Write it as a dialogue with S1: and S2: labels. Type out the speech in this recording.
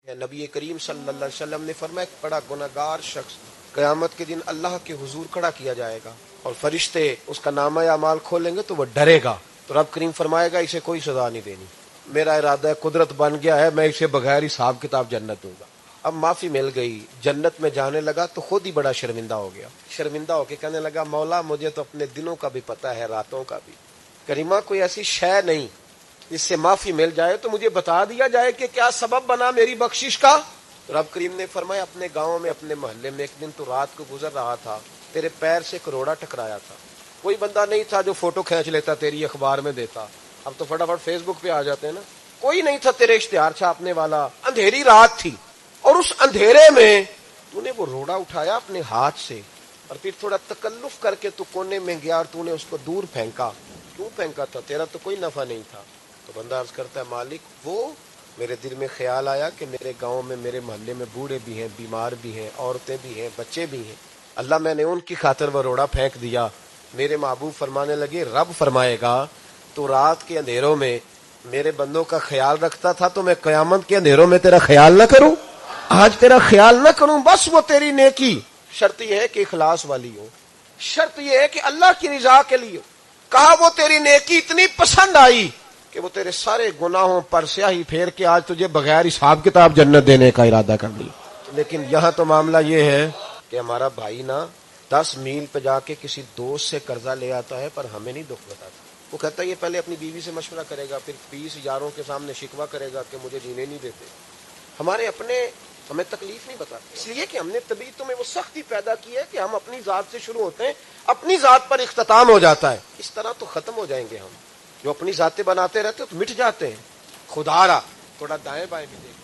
S1: نبی کریم صلی اللہ علیہ وسلم نے فرمایا ایک بڑا گناہگار شخص قیامت کے دن اللہ کے حضور کھڑا کیا جائے گا اور فرشتے اس کا نامہ اعمال کھولیں گے تو وہ ڈرے گا، تو رب کریم فرمائے گا اسے کوئی سزا نہیں دینی، میرا ارادہ ہے، قدرت بن گیا ہے، میں اسے بغیر حساب کتاب جنت دوں گا۔ اب معافی مل گئی، جنت میں جانے لگا تو خود ہی بڑا شرمندہ ہو گیا، شرمندہ ہو کے کہنے لگا مولا مجھے تو اپنے دنوں کا بھی پتہ ہے، راتوں کا بھی، کریمہ کوئی ایسی شے نہیں اس سے معافی مل جائے تو مجھے بتا دیا جائے کہ کیا سبب بنا میری بخشش کا۔ رب کریم نے فرمایا اپنے گاؤں میں اپنے محلے میں ایک دن تو رات کو گزر رہا تھا، تیرے پیر سے ایک روڑا ٹکرایا تھا، کوئی بندہ نہیں تھا جو فوٹو کھینچ لیتا تیری اخبار میں دیتا، اب تو فٹافٹ فیس بک پہ آ جاتے ہیں نا، کوئی نہیں تھا تیرے اشتہار چھاپنے والا، اندھیری رات تھی اور اس اندھیرے میں تو نے وہ روڑا اٹھایا اپنے ہاتھ سے اور پھر تھوڑا تکلف کر کے تو کونے میں گیا اور تو نے اس کو دور پھینکا، کیوں پھینکا تھا؟ تیرا تو کوئی نفع نہیں تھا۔ تو بندہ عرض کرتا ہے مالک وہ میرے دل میں خیال آیا کہ میرے گاؤں میں میرے محلے میں بوڑھے بھی ہیں، بیمار بھی ہیں، عورتیں بھی ہیں، بچے بھی ہیں، اللہ میں نے ان کی خاطر وہ روڑا پھینک دیا۔ میرے محبوب فرمانے لگے رب فرمائے گا تو رات کے اندھیروں میں میرے بندوں کا خیال رکھتا تھا تو میں قیامت کے اندھیروں میں تیرا خیال نہ کروں، آج تیرا خیال نہ کروں، بس وہ تیری نیکی، شرط یہ ہے کہ اخلاص والی ہو، شرط یہ ہے کہ اللہ کی رضا کے لیے، کہا وہ تیری نیکی اتنی پسند آئی کہ وہ تیرے سارے گناہوں پر سیاہی پھیر کے آج تجھے بغیر حساب کتاب جنت دینے کا ارادہ کر لی۔ لیکن یہاں تو معاملہ یہ ہے کہ ہمارا بھائی نا 10 میل پہ جا کے کسی دوست سے قرضہ لے آتا ہے پر ہمیں نہیں دکھ بتاتا، وہ کہتا ہے یہ پہلے اپنی بیوی سے مشورہ کرے گا، پھر 20 یاروں کے سامنے شکوہ کرے گا کہ مجھے جینے نہیں دیتے، ہمارے اپنے ہمیں تکلیف نہیں بتاتے، اس لیے کہ ہم نے طبیعتوں میں وہ سختی پیدا کی ہے کہ ہم اپنی ذات سے شروع ہوتے ہیں، اپنی ذات پر اختتام ہو جاتا ہے، اس طرح تو ختم ہو جائیں گے ہم، جو اپنی ذاتیں بناتے رہتے تو مٹ جاتے ہیں۔ خدا را تھوڑا دائیں بائیں بھی دیکھ